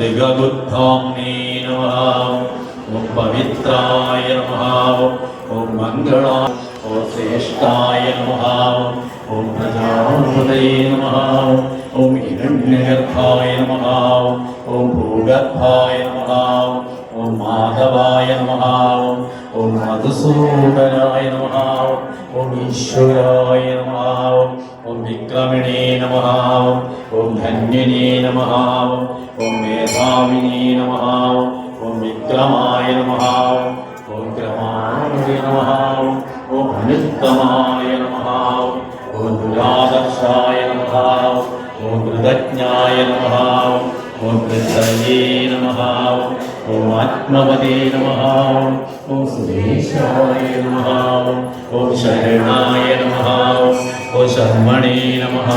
श्रीगबुद्धाम्ने नमः। ओम पवित्राय नमः। ओम मंगलाय, ओम श्रेष्ठाय नमः। ओम प्रजापतये नमः। ओम हिरण्यगर्भाय नमः। ओम भूगर्भाय नमः। ओम माधवाय नमः। ओम मधुसूदनाय नमः। ओम ईश्वराय नमः। ओम विक्रमिणे नमः। ओम धन्यने नमः। ओम मेधाविने नमः। ओम विक्रमाय नमः। ओम क्रमाय नमः। ओम अनुत्तमाय नमः। ओम दुरादर्शाय नमः। ओम कृतज्ञाय नमः। ओम कृतये नमः। ओम आत्मवदे नमः। ओम सुरेशाय नमः। ओम शरणाय नमः। ओम शर्मणे नमः।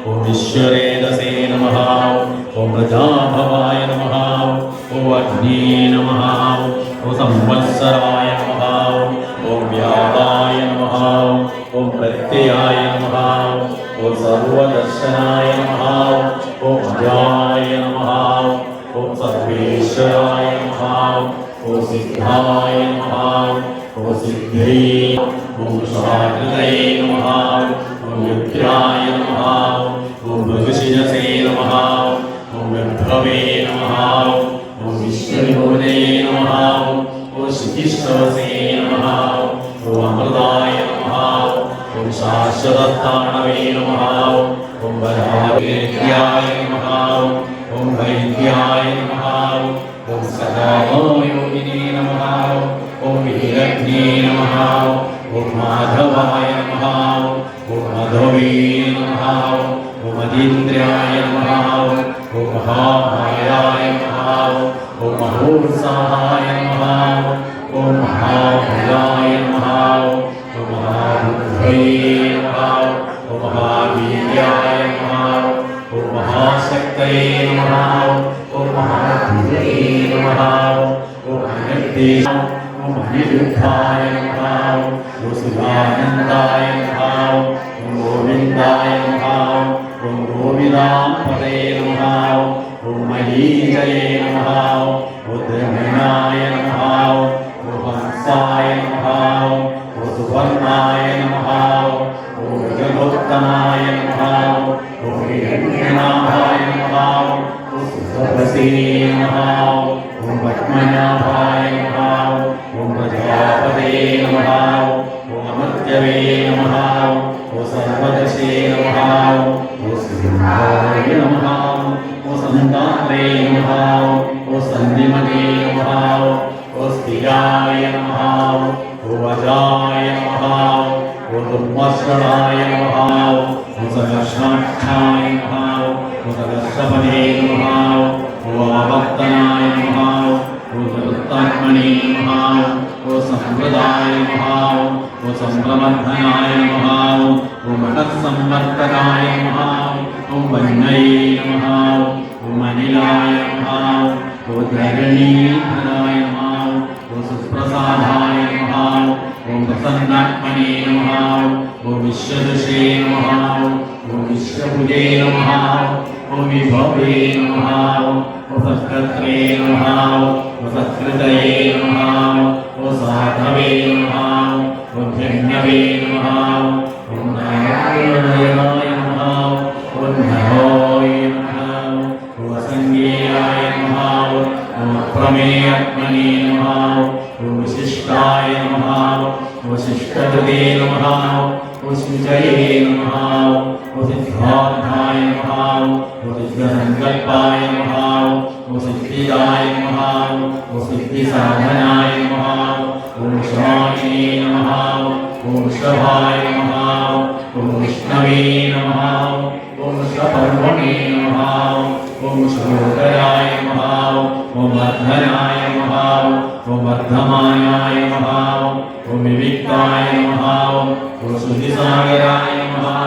ओम विश्वरेदसे नमः। ओम प्रजाभवाय नमः। ओम अग्ने नमः। ओम संवत्सराय नमः। ओम व्यापाय नमः। ओम प्रत्ययाय नमः। ओम सर्वदर्शनाय नमः। ओम अजाय नमः। ओम सर्वेश्वराय नमः। ओम सिद्धाय नमः। ओम सिद्धये। ओम शाकृतये नमः। ओम विद्याय नमः। ओम भृगुशिरसे नमः। ओम विभ्रवे नमः। ओम विष्णुविभूते नमः। ओम श्रीकृष्णवसे नमः। ओम अमृताय नमः। ओम शाश्वतस्थानवे नमः। ओम वरावेद्याय नमः। ओम वैद्याय नमः। ओम सदायोगिने नमः। ओम हिरण्ये नमः। ओम माधवाय नमः। ओम मधवे नमः। ओम अतीन्द्राय नमः। ओम महामायाय नमः। ओम महोत्साहाय नमः। ओम महाभयाय नमः। ओम महाबुद्धये नमः। ओम महावीर्याय नमः। ओम महाशक्तये नमः। ओम महाधीरे नमः। ओम अनन्ते। ओम अनिरुद्धाय नमः। ओम सुरानन्दाय नमः। ओम गोविन्दाय नमः। ओम गोविदाम्पते नमः। ओम महीजये नमः। ओम धर्मणाय नमः। ओम हंसाय नमः। ओम सुवर्णाय नमः। ओम जगोत्तमाय नमः। ओम हिरण्यनाभाय नमः। ओम सुरवसे नमः। ओम पद्मनाभाय नमः। ओम प्रजापते नमः। ओम अमर्त्यवे नमः। ओम सर्वदशे नमः। ओम सिंहाय नमः। ओम संतात्रे नमः। ओम सन्धिमते नमः। ओम स्थिराय नमः। ओम अजाय नमः। ओम दुर्मर्षणाय नमः। ओम सदर्शनाक्षाय नमः। ओम सदर्शपदे नमः। ओम आवर्तनाय नमः। ओम चतुर्थात्मने नमः। ओम संप्रदाय नमः। ओम संप्रवर्धनाय नमः। ओम मनस्संवर्धनाय नमः। ओम वन्नये नमः। ओम अनिलाय नमः। ओम धरणीधराय नमः। ओम सुप्रसादाय नमः। ओम प्रसन्नात्मने नमः। ओम विश्वदशे नमः। ओम विश्वभुजे नमः। ओम विभवे नमः। ओम सत्कर्त्रे नमः। ओम सत्कृतये नमः। ओम साधवे नमः। ओम धन्यवे नमः। ओम नारायणाय नमः। ओम नमोय नमः। ओम संज्ञेयाय नमः। ओम प्रमेयात्मने नमः। ओम विशिष्टाय नमः। ओम शिष्टकृते नमः। ओम शुचये नमः। ओम सिद्धार्थाय नमः। ओम सिद्धसंकल्पाय नमः। ओम सिद्धिदाय नमः। ओम सिद्धिसाधनाय नमः। ओम शान्तिये नमः। ओम शभाय नमः। ओम विष्णवे नमः। ओम शपर्वणे नमः। ओम शोधराय नमः। ओम वर्धनाय नमः। ओम वर्धमानाय नमः। ओम विविक्ताय नमः। ओम सुधिसागराय नमः।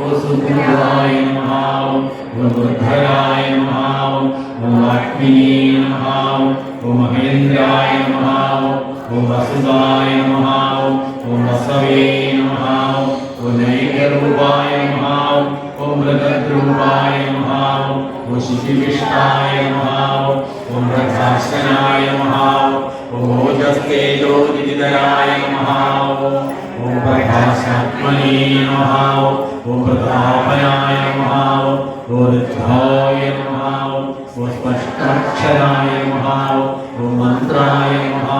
ओम सुदृढाय नमः। ओम बुद्धराय नमः। ओम लक्ष्मीये नमः। ओम महेन्द्राय नमः। ओम वसुदाय नमः। ओम वसवे नमः। ओम नैकरूपाय नमः। ओम मृगद्रूपाय नमः। ओम शिशिविष्टाय नमः। प्रकाशनाय नमः ॐ ओजस्तेजोदितराय नमः ॐ प्रकाशात्मने नमः ॐ प्रतापनाय नमः ॐ रुद्राय नमः ॐ स्पष्टाक्षराय नमः ॐ मंत्राय नमः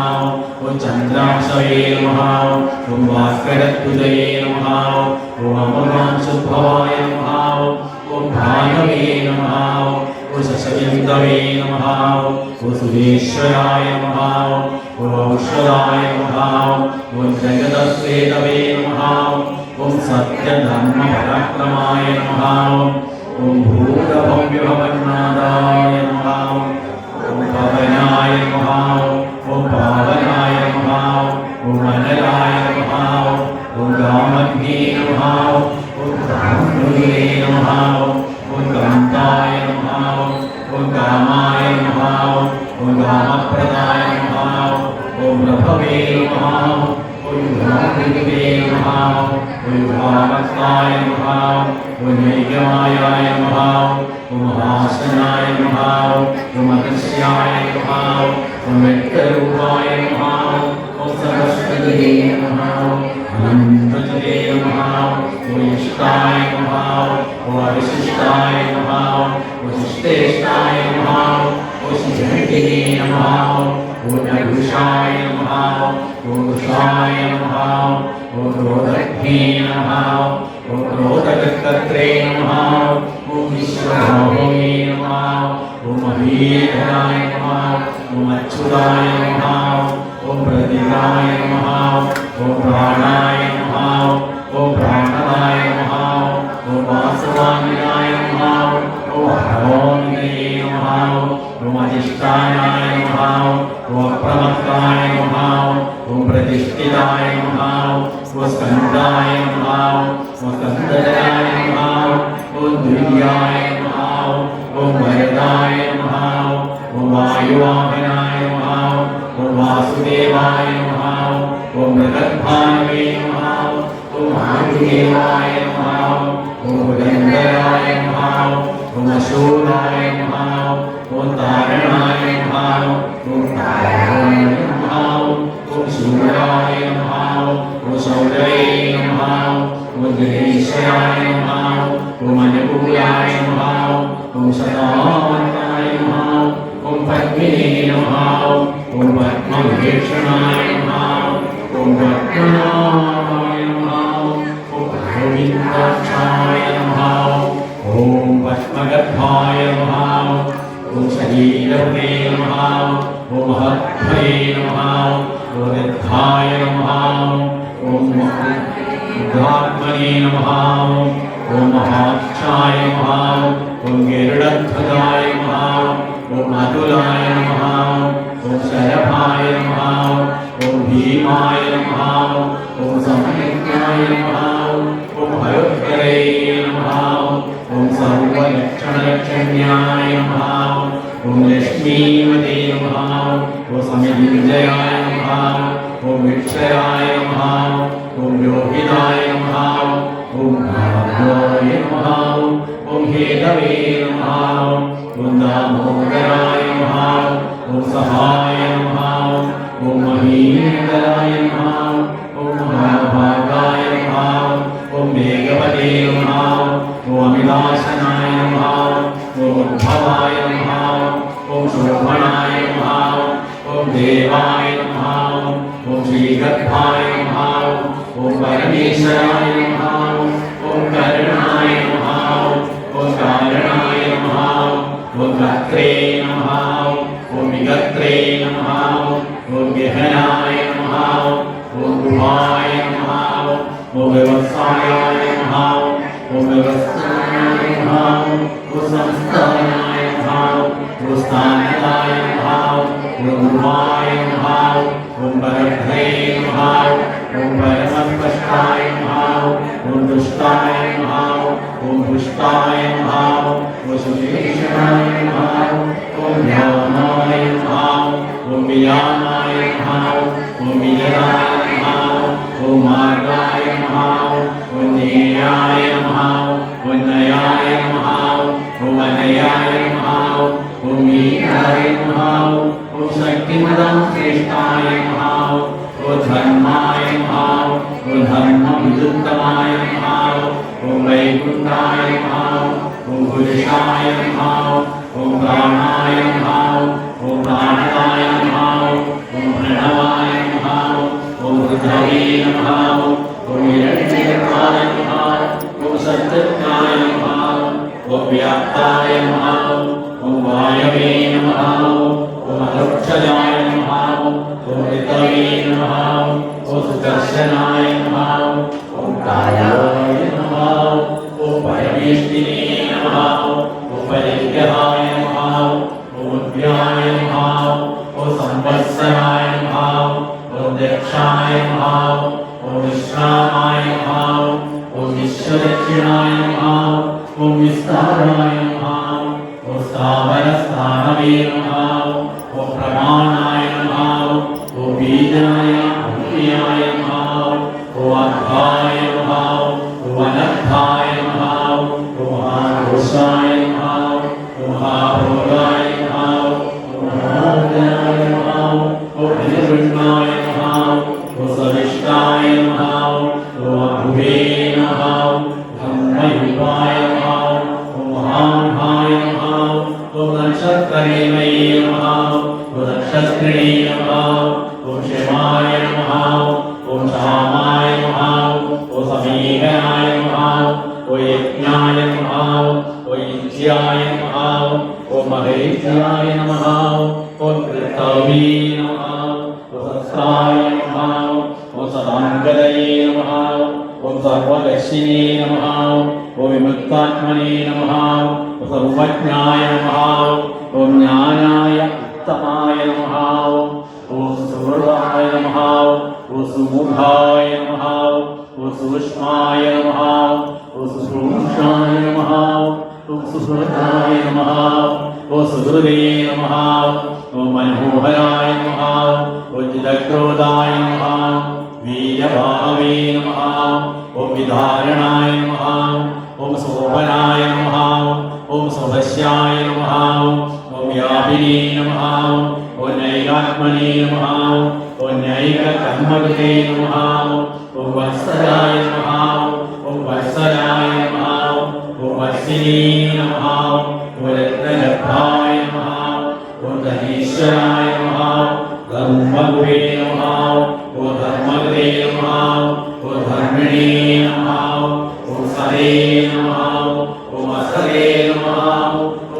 ॐ चन्द्राक्षये नमः ॐ भास्करध्वजये नमः ॐ अमृतांशुभवाय नमः ॐ भानवे नमः ॐ शशविन्दवे नमः ॐ सुरेश्वराय नमः ॐ औषधाय नमः ॐ जगदश्वेतवे नमः ॐ सत्यधर्मपराक्रमाय नमः ॐ भूतभव्यभवन्नादाय नमः ॐ पवनाय नमः ॐ पावनाय नमः ॐ अनलाय नमः ॐ गामग्ने नमः ॐ ब्रह्मणे नमः ॐ कान्ताय नमः ॐ कामाय नमः ॐ कामप्रदाय नमः ॐ प्रभवे नमः ॐ भ्रातृवे नमः ॐ भावस्ताय नमः ॐ नैगमायाय नमः ॐ महासनाय नमः ॐ अदृश्याय नमः ॐ व्यक्तरूपाय नमः ॐ सरस्वती नमः अनन्तजले नमः ॐ इष्टाय नमः ॐ विशिष्टाय नमः ॐ शिष्टेष्टाय नमः ॐ शिष्टिने नमः ॐ नभुषाय नमः ॐ वृषाय नमः ॐ क्रोधज्ञे नमः ॐ क्रोधकर्त्रे नमः ॐ विश्वभोगे नमः ॐ महीधराय नमः ॐ अच्युताय नमः ॐ प्रतीकाय नमः ॐ प्राणाय नमः ॐ प्राणदाय नमः ॐ वासवान्याय नमः ॐ हरोन्ये नमः ॐ अधिष्ठानाय नमः ॐ अप्रमत्ताय नमः ॐ प्रतिष्ठिताय नमः ॐ स्कन्दाय नमः ॐ स्कन्दराय नमः ॐ द्वितीयाय नमः ॐ वरदाय नमः ॐ वायुवाहनाय नमः ॐ वासुदेवाय नमः ॐ मृगद्भानवे नमः ॐ महादेवाय नमः ॐ गन्धराय नमः ॐ अशूराय नमः ॐ तारणाय नमः ॐ तारणाय नमः ॐ शूराय नमः ॐ शौर्ये नमः ॐ गिरीशाय नमः ॐ अनुकूलाय नमः ॐ सदावताय नमः ॐ पद्मिने नमः ॐ पद्मभीषणाय नमः ॐ पद्मनाभाय नमः ॐ गोविन्दाक्षाय नमः ॐ पद्मगर्भाय नमः ॐ शरीरवे नमः ॐ महद्भये नमः ॐ रिद्धाय नमः ॐ रुद्रात्मने नमः ॐ महाक्षाय नमः ॐ गरुडध्वजाय नमः ॐ अतुलाय नमः ॐ शरभाय नमः ॐ भीमाय नमः ॐ संयुक्ताय नमः ॐ हयोत्करे नमः ॐ सर्वलक्षणलक्षण्याय नमः ॐ लक्ष्मीमते नमः ॐ समिञ्जयाय नमः ॐ विक्षयाय नमः ॐ योगिताय नमः ॐ भार्गवाय नमः ॐ हेतवे नमः ॐ दामोदराय नमः ॐ सहाय नमः ॐ महीधराय नमः ॐ महाभागाय नमः ॐ मेघपते नमः ॐ अमिलाशनाय नमः ॐ उद्भवाय नमः ॐ शोभनाय नमः ॐ देवाय नमः ॐ श्रीगर्भाय नमः ॐ परमेश्वराय नमः ॐ करणाय नमः ॐ कारणाय नमः ॐ गत्रे नमः ॐ विगत्रे नमः ॐ गहनाय नमः ॐ गुहाय नमः ॐ व्यवसायाय नमः ॐ व्यवस्थाय नमः ॐ संस्थानाय नमः ॐ स्थानदाय नमः ॐ गुहाय नमः ॐ परध्रे नमः ॐ परमस्पष्टाय नमः ॐ दुष्टाय नमः ॐ पुष्टाय नमः ॐ सुरेशाय नमः ॐ ज्ञानाय नमः ॐ विज्ञानाय नमः ॐ विजयाय नमः ॐ मार्गाय नमः ॐ ज्ञेयाय नमः ॐ नयाय नमः ॐ अनयाय नमः ॐ मीनाय नमः धर्मदं श्रेष्ठाय नमः ॐ धर्माय नमः ॐ धर्मविदुत्तमाय नमः ॐ वैकुण्ठाय नमः ॐ पुरुषाय नमः ॐ प्राणाय नमः ॐ प्राणदाय नमः ॐ प्रणवाय नमः ॐ रुद्रवे नमः ॐ हिरण्यगर्भाय नमः ॐ सत्यज्ञाय नमः ॐ व्याप्ताय नमः ॐ वायवे नमः ॐ अरुक्षजाय नमः ॐ ऋतवे नमः ॐ सुदर्शनाय नमः ॐ कायाय नमः ॐ परमेष्टिने नमः ॐ परिग्रहाय नमः ॐ उद्याय नमः ॐ संवत्सराय नमः ॐ दक्षाय नमः ॐ विश्रामाय नमः ॐ विश्वदक्षिणाय नमः ॐ विस्ताराय नमः ॐ स्थावरस्थानवे नमः ॐ प्रमाणाय नमः ॐ बीजाय अव्ययाय नमः ॐ अर्धाय नमः ॐ अनर्थाय नमः ॐ महाघोषाय नमः ॐ महाभोगाय नमः ॐ महाज्ञाय नमः ॐ निर्विघ्नाय नमः ॐ सविष्टाय नमः ॐ अभुवे नमः धम्मयुगाय नमः ॐ महाभाय नमः ॐ नक्षत्रेमये नमः ॐ नक्षत्रिणे नमः ॐ शिवाय नमः ॐ शामाय नमः ॐ समीकराय नमः ॐ यज्ञाय नमः ॐ युज्याय नमः ॐ महेशाय नमः ॐ कृतवे नमः ॐ सस्राय नमः ॐ सदाङ्गदये नमः ॐ सर्वदर्शिने नमः ॐ विमुक्तात्मने नमः ॐ सर्वज्ञाय नमः ॐ ज्ञानाय उत्तमाय नमः ॐ सुहृदाय नमः ॐ सुमुखाय नमः ॐ सूक्ष्माय नमः ॐ सुसूक्ष्माय नमः ॐ सुहृदाय नमः ॐ सुहृदे नमः ॐ मनोहराय नमः ॐ चिदक्रोधाय नमः वीर्यभावे नमः ॐ विधारणाय नमः ॐ शोभनाय नमः ॐ शुभस्याय नमः ॐ व्यापिने नमः ॐ नैकात्मने नमः ॐ नैककर्मकृते नमः ॐ वत्सराय नमः ॐ वत्सराय नमः ॐ वत्सिने नमः ॐ रत्नगर्भाय नमः ॐ धनेश्वराय नमः धर्मगुरे नमः ॐ धर्मगुरे नमः ॐ धर्मिणे नमः ॐ सदे नमः ॐ असदे नमः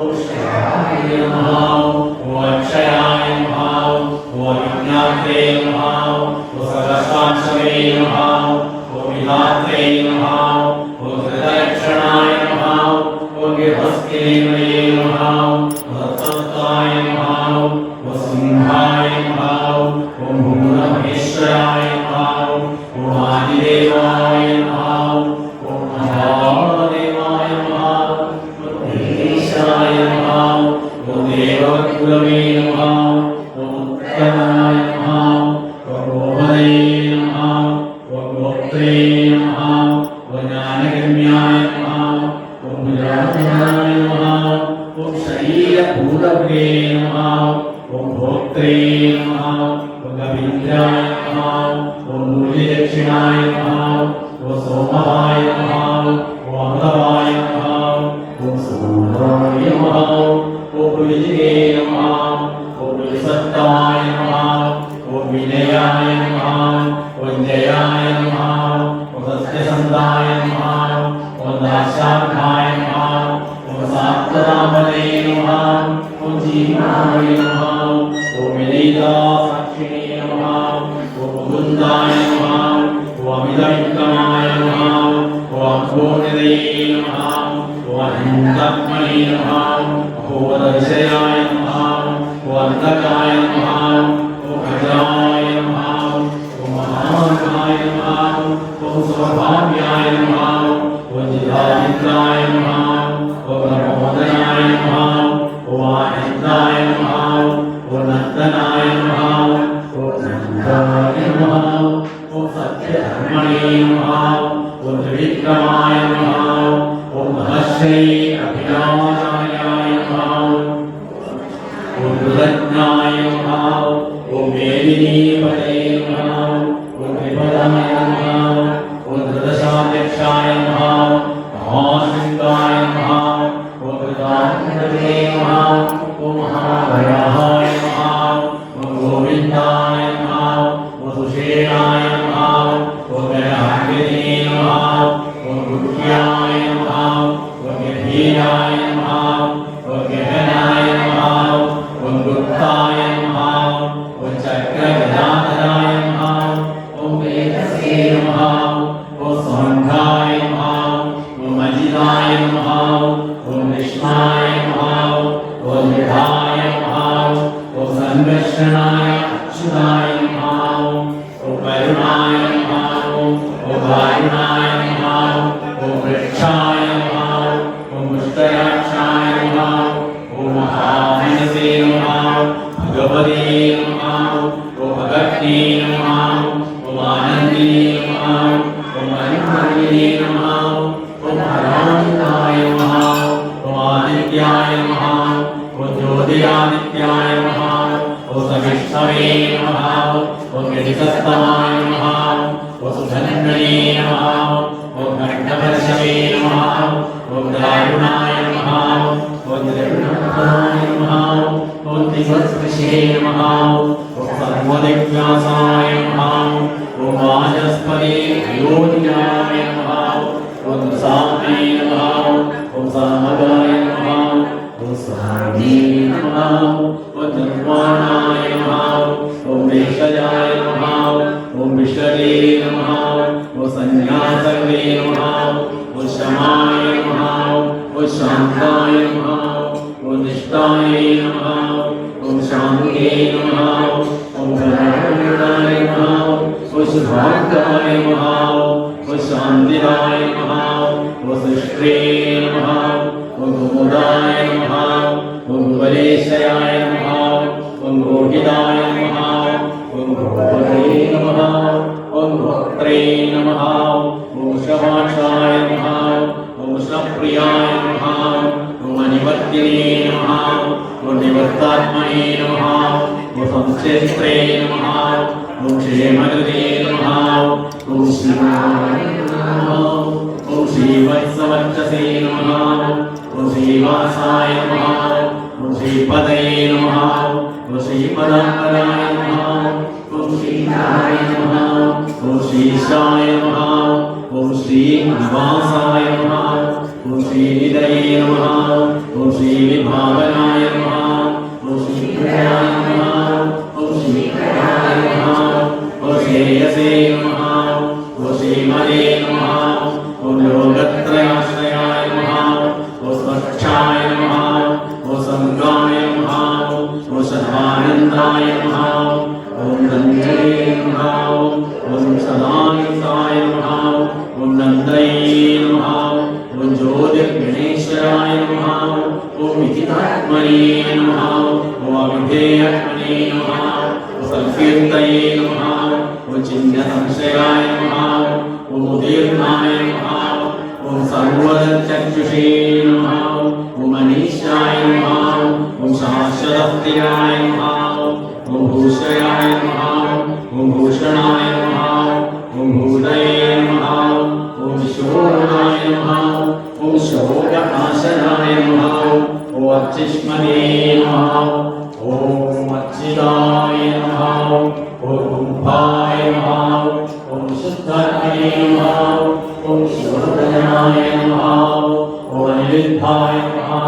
ॐ श्रेयाय नमः ॐ अक्षयाय नमः ॐ विज्ञाते नमः ॐ सरसाक्षरे नमः ॐ विधात्रे नमः ॐ हृदयक्षणाय नमः ॐ गृहस्थिने नमः ॐ सत्ताय नमः ॐ सिंहाय नमः ॐ भूमहेश्वराय नमः ॐ आदिदेवाय नमः ॐ महादेवाय नमः ॐ देशाय नमः ॐ देवकुलवे नमः ॐ उत्तराय नमः ॐ गोपदये नमः ॐ गोत्रे नमः ॐ ज्ञानगम्याय नमः ॐ विराजनाय नमः ॐ शरीरभूतभृगे नमः ॐ भोक्त्रे नमः ॐ गवीन्द्राय नमः ॐ मूल्यदक्षिणाय नमः ॐ सोमवाय नमः ॐ अमृतवाय नमः ॐ सूर्याय नमः ॐ विजये नमः ॐ विसत्ताय नमः ॐ विनयाय नमः ॐ जयाय नमः ॐ सत्यसन्धाय नमः ॐ दाशार्थाय नमः ॐ सात्वतामले नमः ॐ जीवाय नमः ॐ विनीतासाक्षिणे नमः ॐ मुकुन्दाय नमः ॐ अमितविक्रमाय नमः ॐ अम्भोनिधये नमः ॐ अनन्तात्मने नमः ॐ दर्शयाय नमः ॐ अन्धकाय नमः ॐ भद्राय नमः ॐ महाकाय नमः ॐ सौभाग्याय नमः ॐ जितामित्राय नमः ॐ प्रमोदनाय नमः ॐ आनन्दाय नमः ॐ नन्दनाय नमः ॐ नन्दाय नमः ॐ सत्यधर्मणे नमः ॐ त्रिविक्रमाय नमः ॐ महर्षे अभिनाशाय नमः ॐ कृतज्ञाय नमः ओम मेदिनीपते नमः, ओम विपदाय नमः, ओम प्रदशाध्यक्षाय नमः, महासिंहाय नमः, ओम प्रदानपते नमः, ओम महाभयाय नमः, ओम गोविंदाय नमः, ओम सुषेणाय नमः, ओम गणाधिपते नमः, ओम गुह्याय नमः, ओम गभीराय नमः, ओम गहनाय नमः, ओम गुप्ताय नमः, ओम चक्रगदाधराय नमः, ओम वेदसे नमः, ओम संघाय नमः, ओम अजिताय नमः, ओम कृष्णाय नमः, ओम विधाय नमः, ओम संरक्षणाय अच्युताय नमः, ओम करुणाय नमः, ओम वारुणाय नमः, ओम वृक्षाय नमः, ओम पुष्कराक्षाय नमः, ओम महामनसे नमः, भगवते नमः, ओम भगवती नमः, ओम आनंदिनी नमः, ओम अनुमानिनी नमः, ओम हरानंदाय नमः, ओम आदित्याय नमः, ओम ज्योतिरादित्याय नमः, ओम सविष्णवे नमः, ओम गिरिसत्तमाय नमः, ओम सुधन्वने नमः, ओम घटवर्षवे नमः, ओम दारुणाय नमः, ओम द्रविणोत्तराय नमः, ओम त्रिवत्सृषे नमः, ओम सर्वदिव्यासाय नमः, ओम वाचस्पति योनिजाय नमः, ओम सामे नमः, ओम सामगाय नमः, ओम सामे नमः, ओम निर्वाणाय नमः, ओम वेशजाय नमः, ओम विषये नमः, ओम संन्यासवे नमः, ओम शमाय नमः, ओम शान्ताय नमः, ओम निष्ठाय नमः, ओम शान्ते नमः, ओम करुणाय नमः, ओम शुभांगाय नमः, ओम शान्तिदाय नमः, ओम सृष्टे नमः, ओम गोदाय नमः, ओम बलेशयाय नमः, ओम गोहिदाय नमः, ओम भगवते नमः, ओम भक्त्रे नमः, ओम शवाक्षाय नमः, ओम शप्रियाय नमः, ओम निवर्तिने नमः, ओम निवर्तात्मने नमः, ओम संचेत्रे नमः, ओम क्षेमकृते नमः, ओम शिवाय नमः, ओम श्रीवत्सवर्चसे नमः, ओम श्रीवासाय नमः, ओम श्रीपदये नमः, ओम श्रीपदाम्बराय नमः, ओम श्रीनाय नमः, ओम श्रीशाय नमः, ओम श्रीनिवासाय नमः, ओम श्रीनिधये नमः, ओम श्रीविभावनाय नमः, ओम श्रीकराय नमः, ओम श्रीकराय नमः, ओम श्रेयसे नमः, ओम श्रीमदे नमः, ओम लोकत्रयाश्रयाय नमः, ओम स्वच्छाय नमः, ओम संगाय नमः, ओम सदानन्दाय नमः, ओम नन्दये नमः, ओम सदानन्दाय नमः, ओम नन्दये नमः, ओम ज्योतिर्गणेश्वराय नमः, ओम विदितात्मने नमः, ओम अविधेयात्मने नमः, ओम संकीर्तये नमः, ओम चिन्हसंशयाय नमः, ओम उदीर्णाय नमः, ओम सर्वचक्षुषे नमः, ओम अनीशाय नमः, ओम शाश्वतप्रियाय नमः, ओम भूषयाय नमः, ओम भूषणाय नमः, ओम भूतये नमः, ओम शोभनाय नमः, ओम शोकनाशनाय नमः, ओम अच्युष्मते नमः, ओम अच्युताय नमः, ओम गुम्फाय नमः, ओम शुद्धात्मने नमः, ओम शिवोदयाय नमः, ओम अनिरुद्धाय नमः,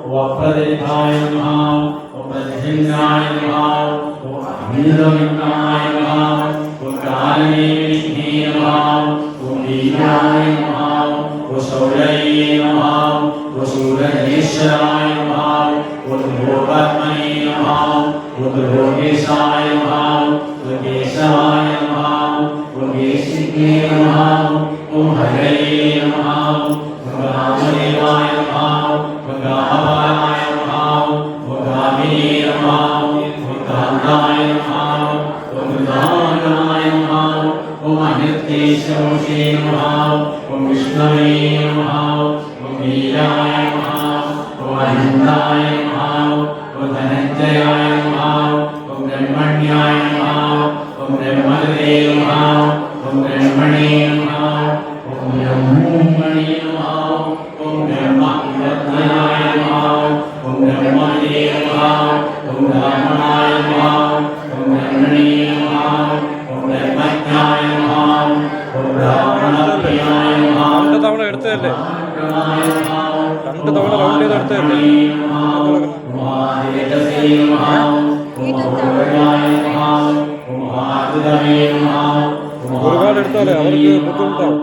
ओम अप्रतिभाय नमः, ओम प्रद्युम्नाय नमः, ओम अभिनवनाय नमः, ओम कालनेमिने नमः, ओम वीराय नमः, ओम शौर्ये नमः, ओम शूरनेश्वराय नमः, ओम भोगात्मने नमः, ओम भोगेशाय नमः, ओम केशवाय नमः, ओम केशिके नमः, ओम हरये नमः, ओम रामदेवाय नमः, ओम गाभाय नमः, ओम गामिने नमः, ओम कान्ताय नमः, ओम दानाय नमः, ओम अनित्येशोषे नमः, ओम विष्णवे नमः, ओम वीराय नमः, ओम अनन्ताय नमः, ओम धनञ्जयाय नमः, ओम ओम ब्रह्मण्याय नमः ओम ब्रह्मणे नमः ओम ब्रह्मणे नमः ओम ब्रह्मणे नमः ओम ब्रह्मज्ञानाय नमः ओम ब्रह्मणे नमः ओम ब्रह्मणाय नमः ओम ब्रह्मणे नमः ओम ब्रह्मज्ञाय नमः ओम ब्रह्मणप्रियाय नमः രണ്ട് തവണ എടുത്തതല്ലേ രണ്ട് തവണ റൗണ്ട് ചെയ്ത് എടുത്തതല്ലേ ഒരുപാട് എടുത്താലേ അവർക്ക് ബുദ്ധിമുട്ടാവും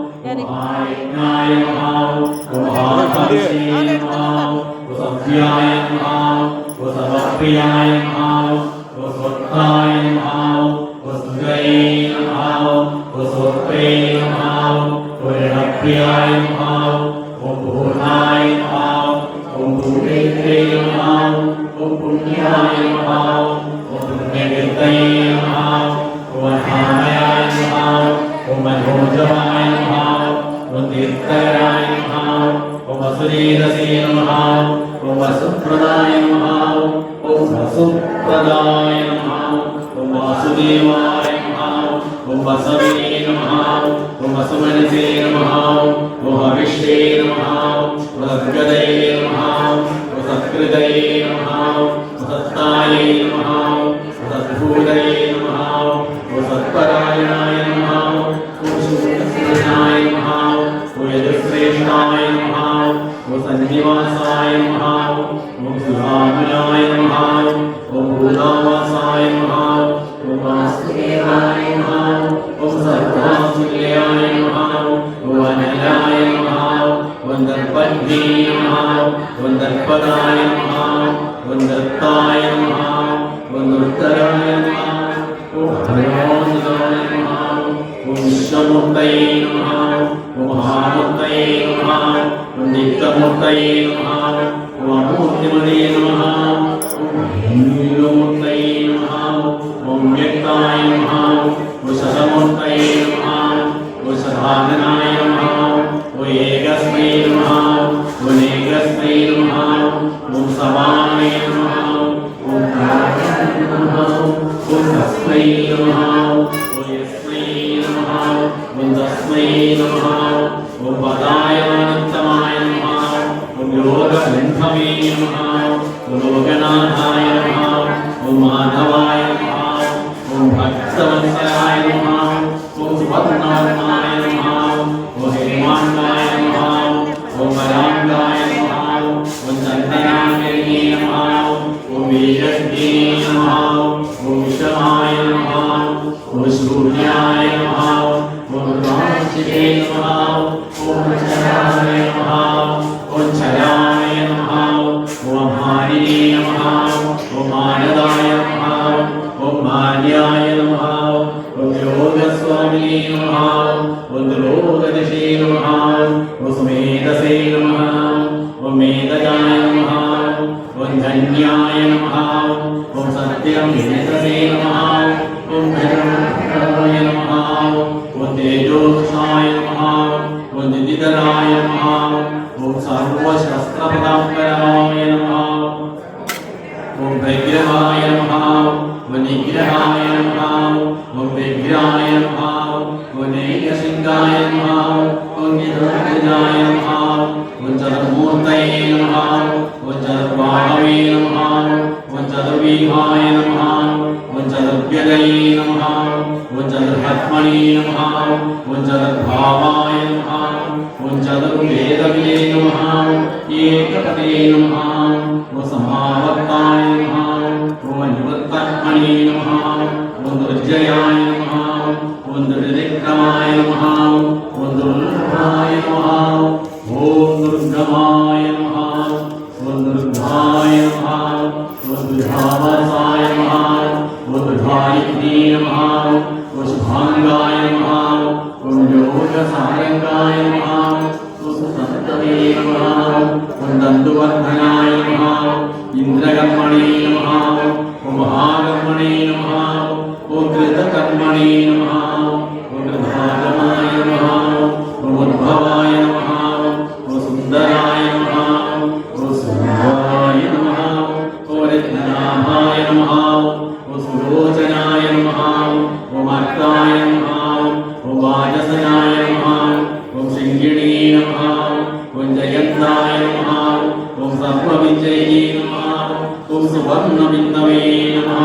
വർണ്ണബിന്ദവേ നമഃ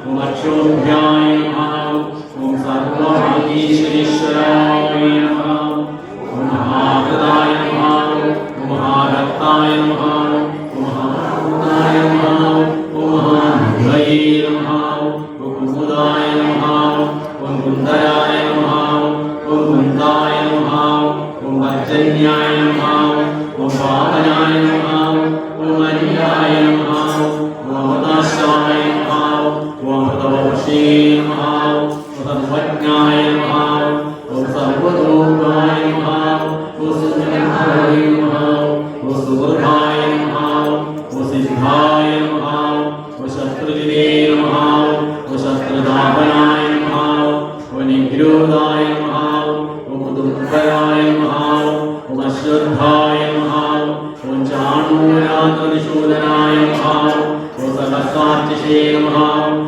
ഓം അക്ഷോഭ്യായ നമഃ ഓം സർവഭാഗീശ്വരീശ്വരായ നമഃ ഓം മഹാകൃതായ നമഃ ഓം മഹാരക്തായ നമഃ ഓം മഹാഭൂതായ നമഃ ഓം മഹാഭൂതയേ നമഃ ഓം കുമുദായ നമഃ ഓം കുന്ദരായ നമഃ ഓം കുന്ദായ നമഃ ഓം പർജന്യായ നമഃ ഓം പാവനായ നമഃ ഓം അരിയായ നമഃ ഓം അമൃതാശായ നമഃ ഓം അമൃതവർഷേ നമഃ ഓം സർവജ്ഞായ നമഃ ഓം സർവതോകായ നമഃ ഓം സുന്ദരായ നമഃ ഓം സുഹൃദായ നമഃ ഓം സിദ്ധായ നമഃ ഓം ശത്രുജിതേ നമഃ ഓം ശത്രുതാപനായ നമഃ ഓം നിഗ്രോധായ നമഃ ഓം ദുർഭയായ നമഃ ഓം അശ്വത്ഥായ നമഃ ഓം ചാണൂരാതനിശൂലനായ നമഃ ഓം സഹസ്രാർച്ചിഷേ നമഃ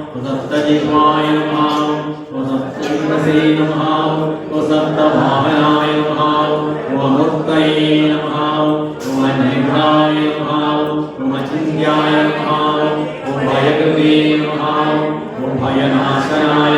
ഓം സപ്തജിഹ്വായ നമഃ ഓം സപ്തജിഹ്വസേ നമഃ ഓം സപ്തഭാവനായ നമഃ ഓം അമൂർത്തയേ നമഃ ഓം അന്യഘ്നായ നമഃ ഓം അചിന്യായ നമഃ ഓം ഭയകൃതേ നമഃ ഓം ഭയനാശനായ